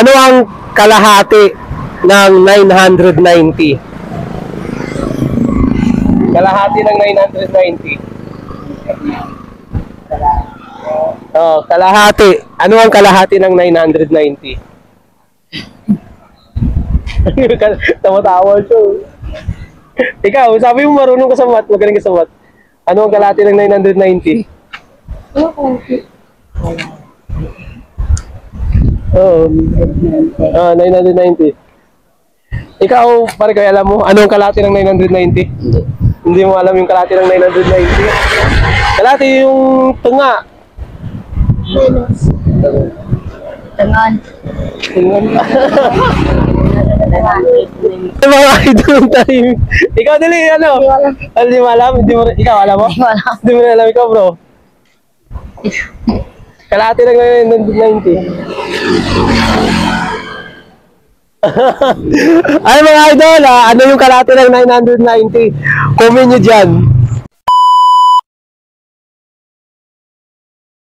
Ano ang kalahati ng 990? Kalahati ng 990. Oh, kalahati. Ano ang kalahati ng 990? Tama-tawa siya. Ikaw, sabi mo marunong ka sa math, magaling ka sa math. Ano ang kalahati ng 990? Oo. 990. Ikaw, pare kayo alam mo, ano ang kalahati ng 990? Hindi mo alam yung kalahati ng 990? Kalahati yung tunga. Tangan. Tungan. Mga idol tayo. Ikaw dali, ano? Hindi mo alam? Hindi mo, ikaw alam mo? Hindi mo alam ikaw, bro. Kalahati ng 990. Ay mga idol, ano yung kalahati ng 990? Comment nyo dyan.